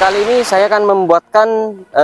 Kali ini saya akan membuatkan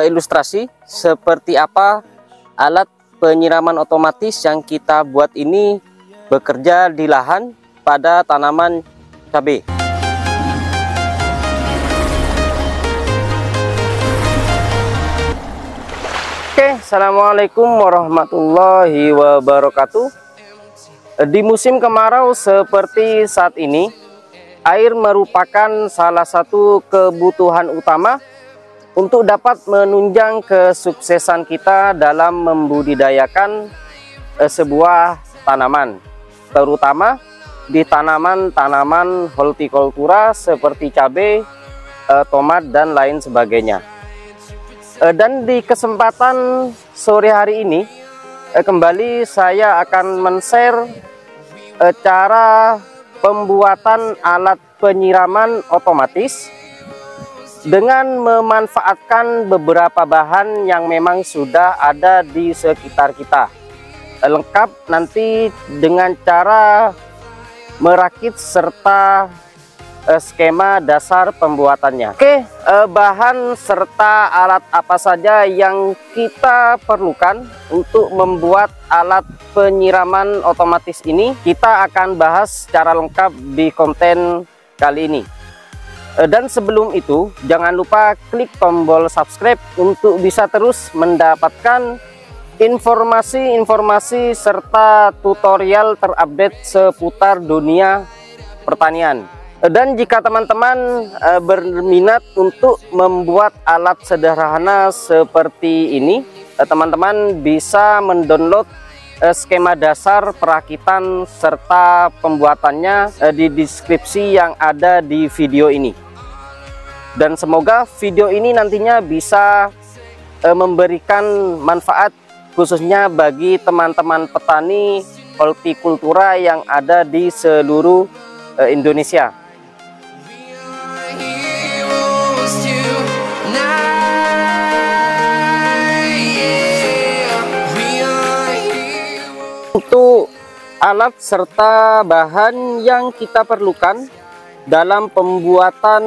ilustrasi seperti apa alat penyiraman otomatis yang kita buat ini bekerja di lahan pada tanaman cabai. Oke, assalamualaikum warahmatullahi wabarakatuh. Di musim kemarau seperti saat ini, air merupakan salah satu kebutuhan utama untuk dapat menunjang kesuksesan kita dalam membudidayakan sebuah tanaman, terutama di tanaman-tanaman hortikultura seperti cabai, tomat, dan lain sebagainya. Dan di kesempatan sore hari ini, kembali saya akan men-share cara pembuatan alat penyiraman otomatis dengan memanfaatkan beberapa bahan yang memang sudah ada di sekitar kita. Lengkap nanti dengan cara merakit serta skema dasar pembuatannya. Oke, bahan serta alat apa saja yang kita perlukan untuk membuat alat penyiraman otomatis ini, kita akan bahas secara lengkap di konten kali ini. Dan sebelum itu, jangan lupa klik tombol subscribe untuk bisa terus mendapatkan informasi-informasi serta tutorial terupdate seputar dunia pertanian. Dan jika teman-teman berminat untuk membuat alat sederhana seperti ini, teman-teman bisa mendownload skema dasar perakitan serta pembuatannya di deskripsi yang ada di video ini. Dan semoga video ini nantinya bisa memberikan manfaat khususnya bagi teman-teman petani hortikultura yang ada di seluruh Indonesia. Untuk alat serta bahan yang kita perlukan dalam pembuatan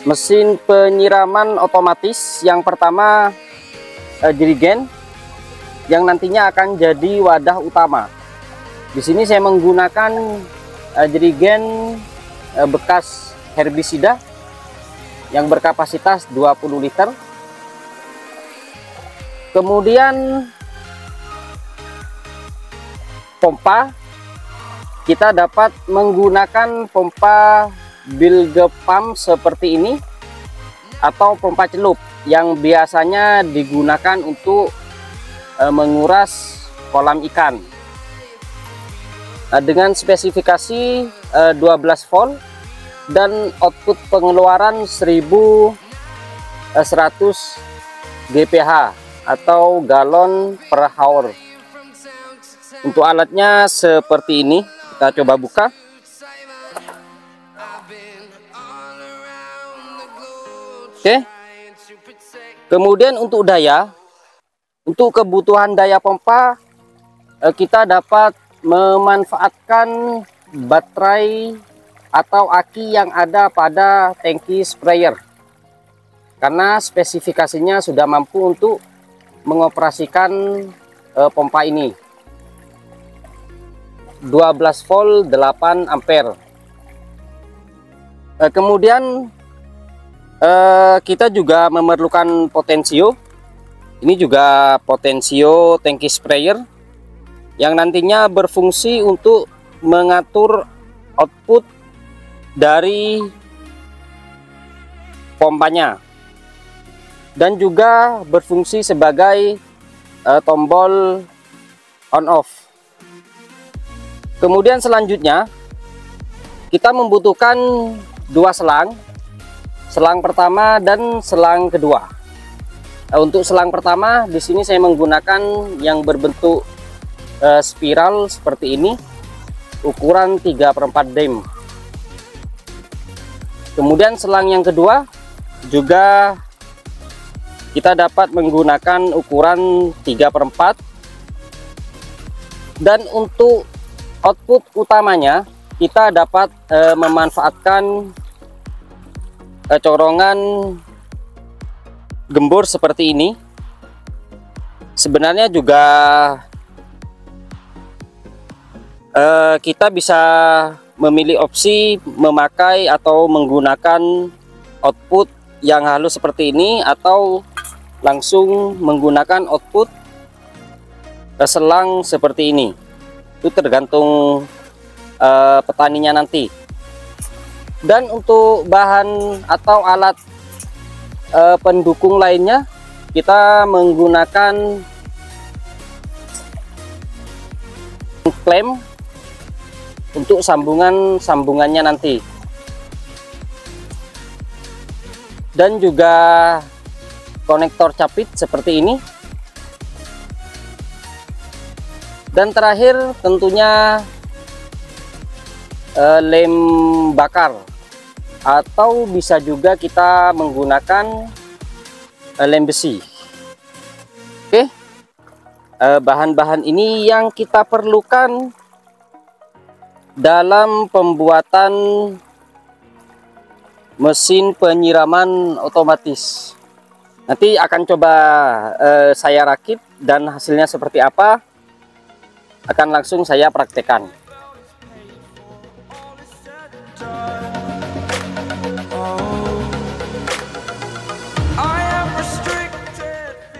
mesin penyiraman otomatis, yang pertama jerigen yang nantinya akan jadi wadah utama. Di sini saya menggunakan jerigen bekas herbisida yang berkapasitas 20 liter. Kemudian pompa, kita dapat menggunakan pompa Bilge Pump seperti ini atau pompa celup yang biasanya digunakan untuk menguras kolam ikan. Dengan spesifikasi 12 volt dan output pengeluaran 1100 GPH atau galon per hour. Untuk alatnya seperti ini, kita coba buka. Oke. Kemudian untuk daya, untuk kebutuhan daya pompa, kita dapat memanfaatkan baterai atau aki yang ada pada tangki sprayer, karena spesifikasinya sudah mampu untuk mengoperasikan pompa ini. 12 volt 8 ampere. Kemudian kita juga memerlukan potensio. Ini juga potensio tangki sprayer yang nantinya berfungsi untuk mengatur output dari pompanya dan juga berfungsi sebagai tombol on off. Kemudian selanjutnya kita membutuhkan dua selang pertama dan selang kedua. Untuk selang pertama di sini saya menggunakan yang berbentuk spiral seperti ini, ukuran 3/4 dm. Kemudian selang yang kedua juga kita dapat menggunakan ukuran 3/4, dan untuk output utamanya kita dapat memanfaatkan corongan gembur seperti ini. Sebenarnya juga kita bisa memilih opsi memakai atau menggunakan output yang halus seperti ini, atau langsung menggunakan output selang seperti ini. Itu tergantung petaninya nanti. Dan untuk bahan atau alat pendukung lainnya, kita menggunakan klem untuk sambungannya nanti, dan juga konektor capit seperti ini. Dan terakhir tentunya lem bakar, atau bisa juga kita menggunakan lem besi. Oke, bahan-bahan ini yang kita perlukan dalam pembuatan mesin penyiraman otomatis. Nanti akan coba saya rakit, dan hasilnya seperti apa akan langsung saya praktekkan.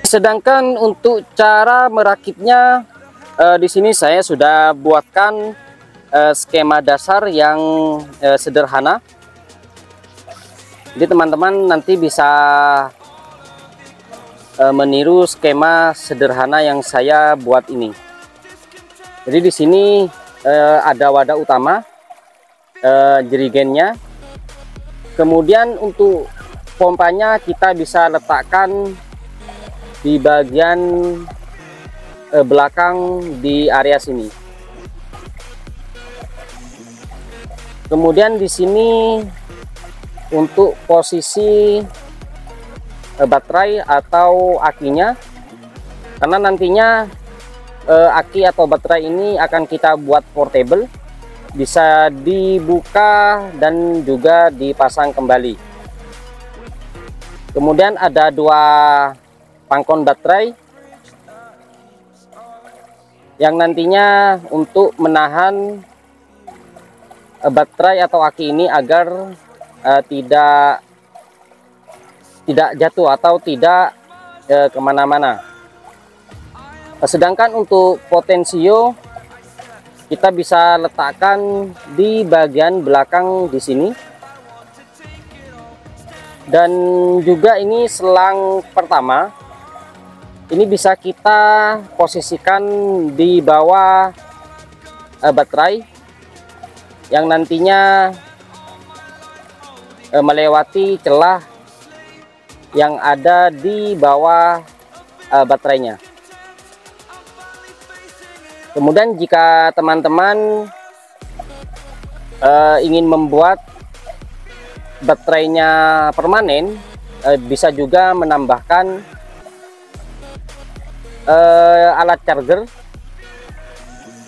Sedangkan untuk cara merakitnya, di sini saya sudah buatkan skema dasar yang sederhana. Jadi teman-teman nanti bisa meniru skema sederhana yang saya buat ini. Jadi di sini ada wadah utama, jerigennya. Kemudian untuk pompanya kita bisa letakkan di bagian belakang di area sini. Kemudian di sini untuk posisi baterai atau akinya, karena nantinya aki atau baterai ini akan kita buat portable, bisa dibuka dan juga dipasang kembali. Kemudian ada dua pangkon baterai yang nantinya untuk menahan baterai atau aki ini agar tidak jatuh atau tidak kemana-mana. Sedangkan untuk potensio kita bisa letakkan di bagian belakang di sini, dan juga ini selang pertama ini bisa kita posisikan di bawah baterai yang nantinya melewati celah yang ada di bawah baterainya. Kemudian jika teman-teman ingin membuat baterainya permanen, bisa juga menambahkan alat charger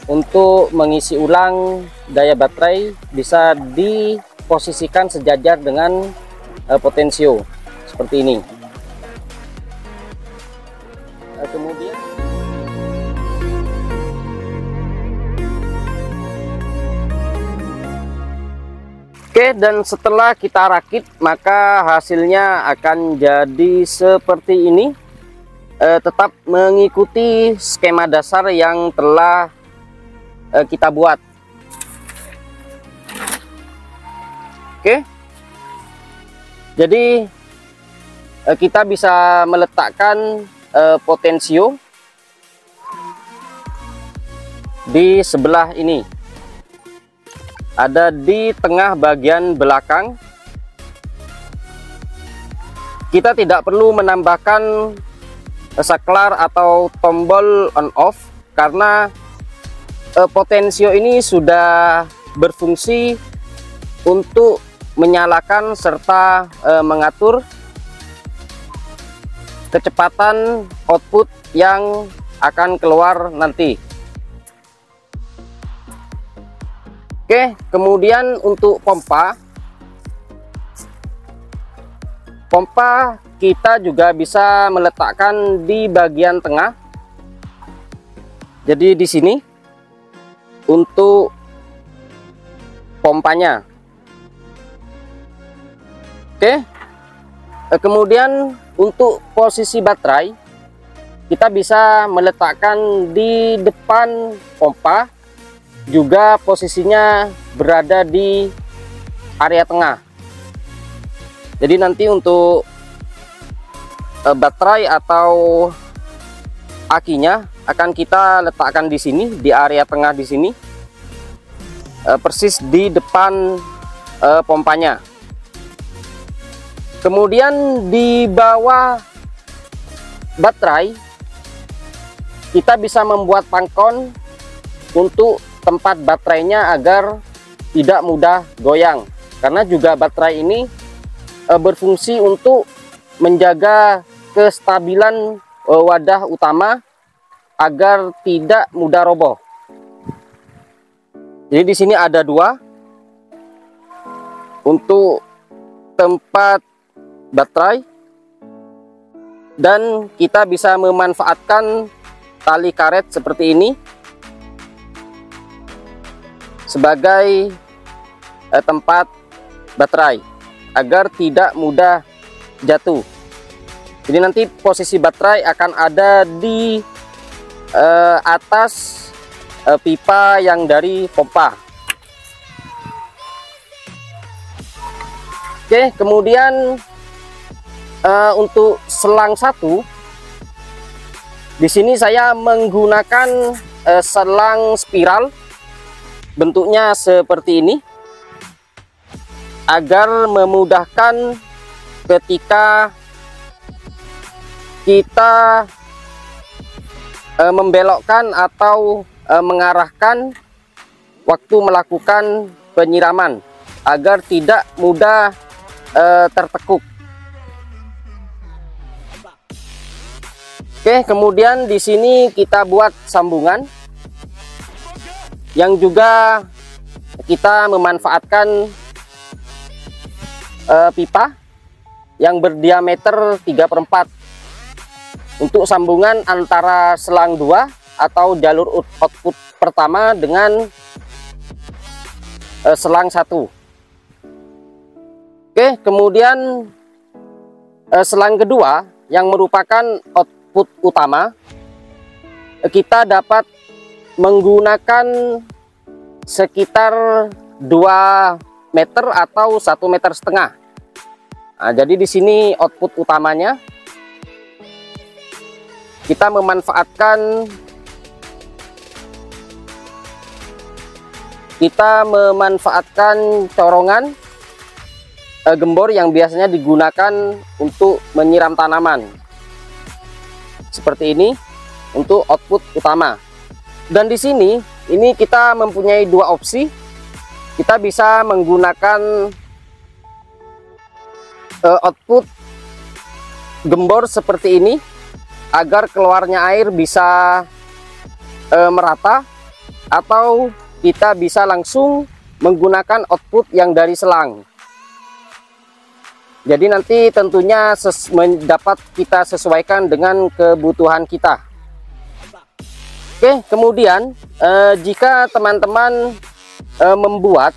untuk mengisi ulang daya baterai, bisa diposisikan sejajar dengan potensio seperti ini. Kemudian dan setelah kita rakit, maka hasilnya akan jadi seperti ini. Tetap mengikuti skema dasar yang telah kita buat. Jadi kita bisa meletakkan potensio di sebelah ini, ada di tengah bagian belakang. Kita tidak perlu menambahkan saklar atau tombol on off, karena potensio ini sudah berfungsi untuk menyalakan serta mengatur kecepatan output yang akan keluar nanti. Kemudian untuk pompa pompa kita juga bisa meletakkan di bagian tengah. Jadi di sini untuk pompanya. Oke. Kemudian untuk posisi baterai kita bisa meletakkan di depan pompa, juga posisinya berada di area tengah. Jadi nanti untuk baterai atau akinya akan kita letakkan di sini, di area tengah di sini, persis di depan pompanya. Kemudian di bawah baterai kita bisa membuat pangkon untuk tempat baterainya agar tidak mudah goyang, karena juga baterai ini berfungsi untuk menjaga kestabilan wadah utama agar tidak mudah roboh. Jadi di sini ada dua untuk tempat baterai, dan kita bisa memanfaatkan tali karet seperti ini sebagai tempat baterai agar tidak mudah jatuh. Jadi nanti posisi baterai akan ada di atas pipa yang dari pompa. Oke, kemudian untuk selang satu, di sini saya menggunakan selang spiral, bentuknya seperti ini, agar memudahkan ketika kita membelokkan atau mengarahkan waktu melakukan penyiraman, agar tidak mudah tertekuk. Oke, kemudian di sini kita buat sambungan yang juga kita memanfaatkan pipa yang berdiameter 3/4 untuk sambungan antara selang 2 atau jalur output pertama dengan selang 1. Oke, kemudian selang kedua yang merupakan output utama, kita dapat menggunakan sekitar 2 meter atau 1,5 meter. Nah, jadi di sini output utamanya kita memanfaatkan corongan gembor yang biasanya digunakan untuk menyiram tanaman. Seperti ini untuk output utama. Dan di sini ini kita mempunyai dua opsi. Kita bisa menggunakan output gembor seperti ini agar keluarnya air bisa merata, atau kita bisa langsung menggunakan output yang dari selang. Jadi nanti tentunya dapat kita sesuaikan dengan kebutuhan kita. Oke, kemudian jika teman-teman membuat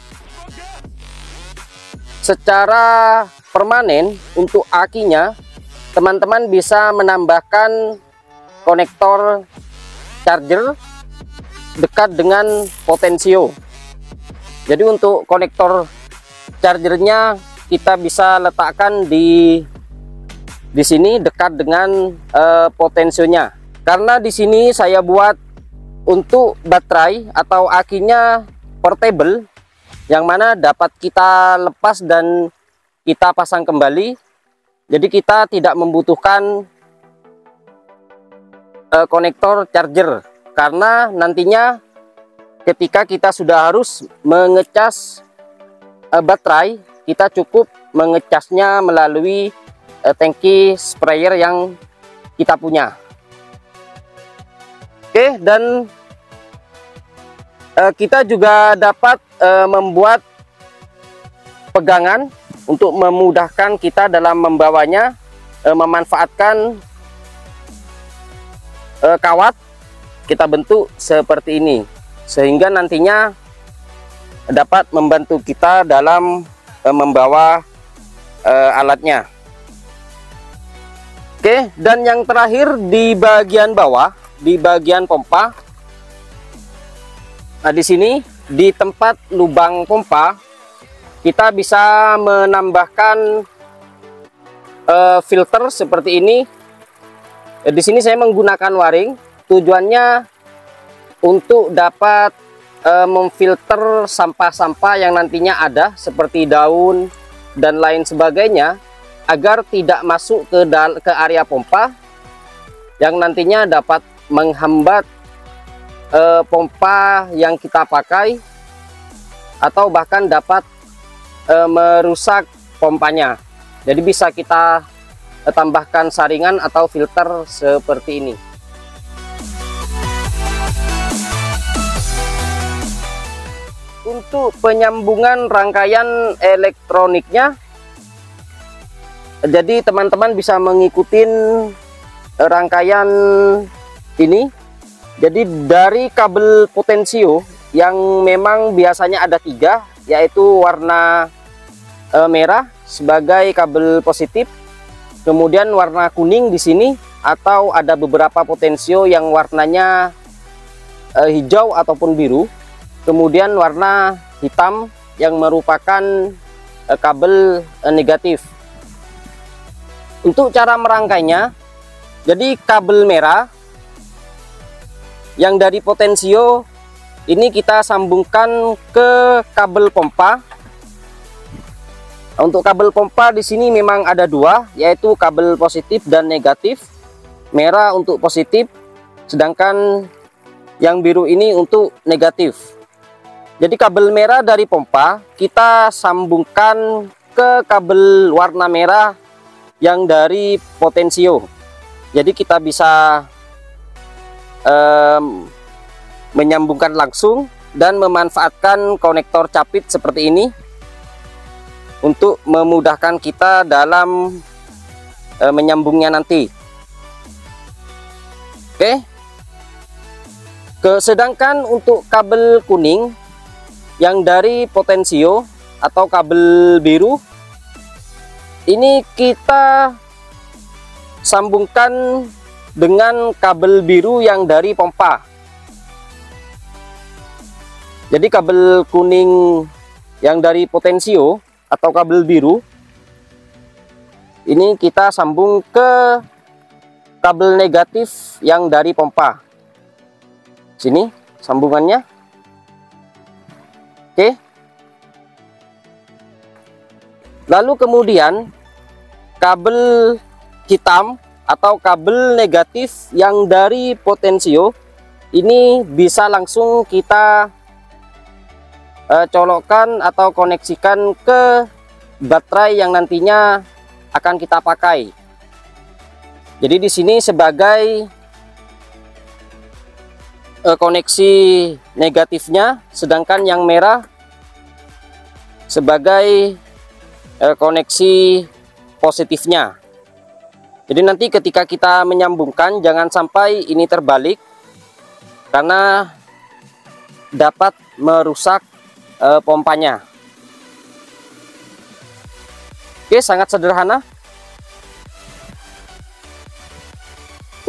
secara permanen untuk akinya, teman-teman bisa menambahkan konektor charger dekat dengan potensio. Jadi untuk konektor chargernya kita bisa letakkan di sini dekat dengan potensionya. Karena di sini saya buat untuk baterai atau akinya portable, yang mana dapat kita lepas dan kita pasang kembali. Jadi kita tidak membutuhkan konektor charger, karena nantinya ketika kita sudah harus mengecas baterai, kita cukup mengecasnya melalui tangki sprayer yang kita punya. Oke, dan kita juga dapat membuat pegangan untuk memudahkan kita dalam membawanya, memanfaatkan kawat kita bentuk seperti ini, sehingga nantinya dapat membantu kita dalam membawa alatnya. Oke, dan yang terakhir di bagian bawah, di bagian pompa. Nah, di sini di tempat lubang pompa kita bisa menambahkan filter seperti ini. Di sini saya menggunakan waring, tujuannya untuk dapat memfilter sampah-sampah yang nantinya ada seperti daun dan lain sebagainya, agar tidak masuk ke area pompa yang nantinya dapat menghambat pompa yang kita pakai, atau bahkan dapat merusak pompanya. Jadi bisa kita tambahkan saringan atau filter seperti ini. Untuk penyambungan rangkaian elektroniknya, jadi teman-teman bisa mengikuti rangkaian ini. Jadi dari kabel potensio yang memang biasanya ada 3, yaitu warna merah sebagai kabel positif, kemudian warna kuning di sini, atau ada beberapa potensio yang warnanya hijau ataupun biru, kemudian warna hitam yang merupakan kabel negatif. Untuk cara merangkainya, jadi kabel merah yang dari potensio ini kita sambungkan ke kabel pompa. Untuk kabel pompa di sini memang ada 2, yaitu kabel positif dan negatif. Merah untuk positif, sedangkan yang biru ini untuk negatif. Jadi kabel merah dari pompa kita sambungkan ke kabel warna merah yang dari potensio. Jadi kita bisa menyambungkan langsung dan memanfaatkan konektor capit seperti ini untuk memudahkan kita dalam menyambungnya nanti. Oke. Sedangkan untuk kabel kuning yang dari potensio atau kabel biru ini kita sambungkan dengan kabel biru yang dari pompa. Jadi kabel kuning yang dari potensio atau kabel biru ini kita sambung ke kabel negatif yang dari pompa. Sini sambungannya. Oke. Lalu kemudian kabel hitam atau kabel negatif yang dari potensio ini bisa langsung kita colokkan atau koneksikan ke baterai yang nantinya akan kita pakai. Jadi di sini sebagai koneksi negatifnya, sedangkan yang merah sebagai koneksi positifnya. Jadi nanti ketika kita menyambungkan jangan sampai ini terbalik, karena dapat merusak pompanya. Oke, sangat sederhana.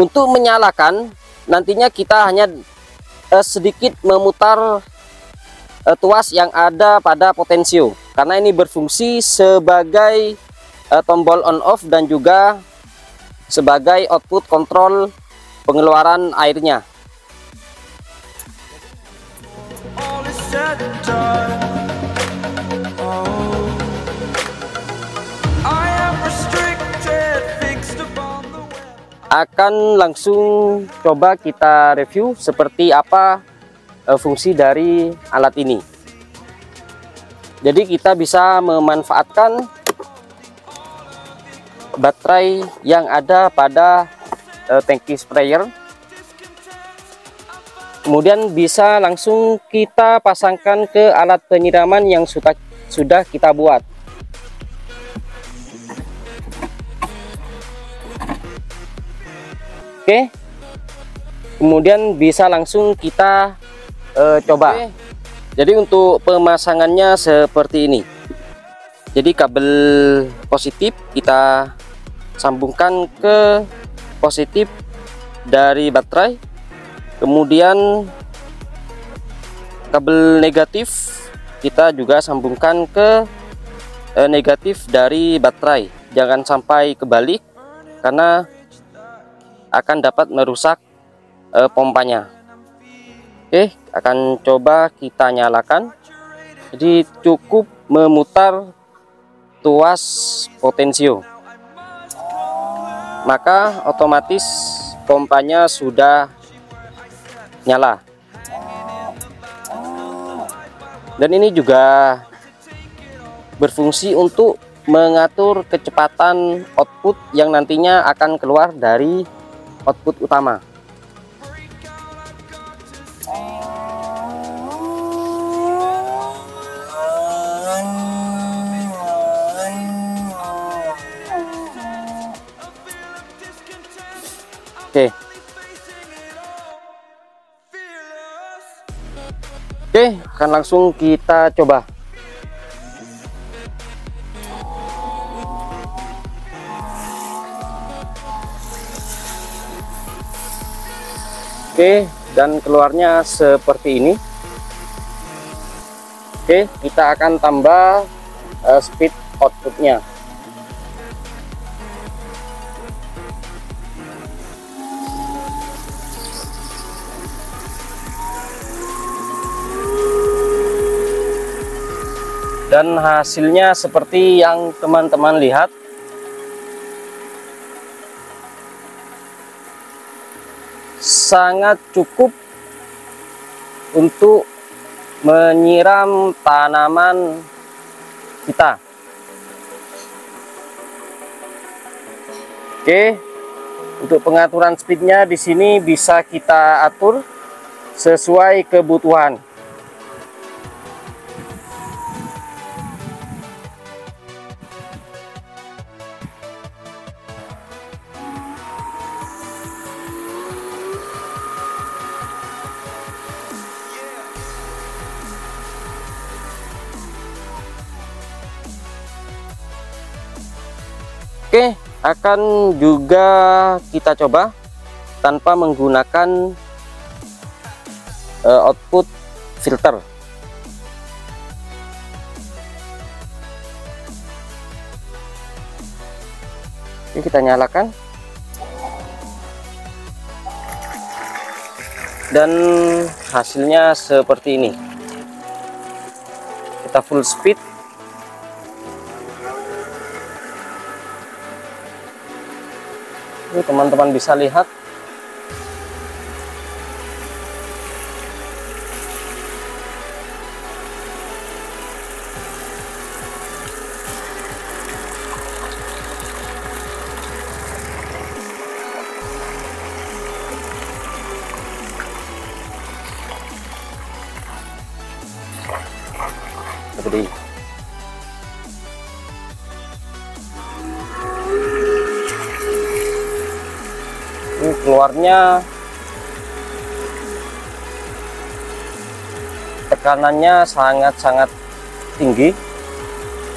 Untuk menyalakan nantinya kita hanya sedikit memutar tuas yang ada pada potensio, karena ini berfungsi sebagai tombol on off dan juga sebagai output kontrol pengeluaran airnya. Akan langsung coba kita review seperti apa fungsi dari alat ini. Jadi kita bisa memanfaatkan baterai yang ada pada tangki sprayer, kemudian bisa langsung kita pasangkan ke alat penyiraman yang sudah kita buat. Oke, kemudian bisa langsung kita coba. Oke. Jadi untuk pemasangannya seperti ini. Jadi kabel positif kita sambungkan ke positif dari baterai, kemudian kabel negatif kita juga sambungkan ke negatif dari baterai. Jangan sampai kebalik karena akan dapat merusak pompanya. Oke, akan coba kita nyalakan. Jadi cukup memutar tuas potensio, maka otomatis pompanya sudah nyala. Dan ini juga berfungsi untuk mengatur kecepatan output yang nantinya akan keluar dari output utama. Oke, akan langsung kita coba. Oke, dan keluarnya seperti ini. Oke, kita akan tambah speed outputnya. Dan hasilnya seperti yang teman-teman lihat. Sangat cukup untuk menyiram tanaman kita. Oke, untuk pengaturan speednya di sini bisa kita atur sesuai kebutuhan. Oke, akan juga kita coba tanpa menggunakan output filter. Oke, kita nyalakan. Dan hasilnya seperti ini. Kita full speed. Ini teman-teman bisa lihat. Seperti ini. Ini keluarnya tekanannya sangat-sangat tinggi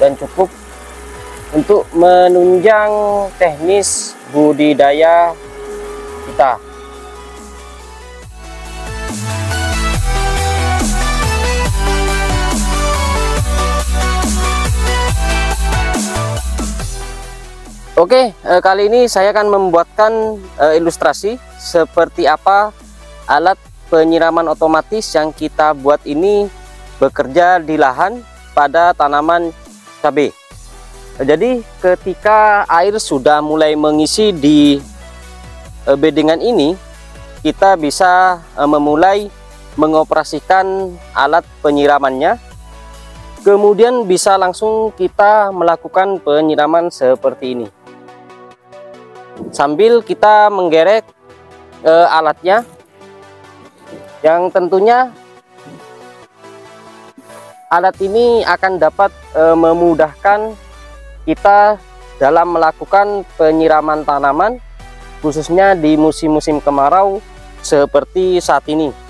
dan cukup untuk menunjang teknis budidaya kita. Oke, kali ini saya akan membuatkan ilustrasi seperti apa alat penyiraman otomatis yang kita buat ini bekerja di lahan pada tanaman cabai. Jadi ketika air sudah mulai mengisi di bedengan ini, kita bisa memulai mengoperasikan alat penyiramannya. Kemudian bisa langsung kita melakukan penyiraman seperti ini. Sambil kita menggerek alatnya, yang tentunya alat ini akan dapat memudahkan kita dalam melakukan penyiraman tanaman khususnya di musim-musim kemarau seperti saat ini.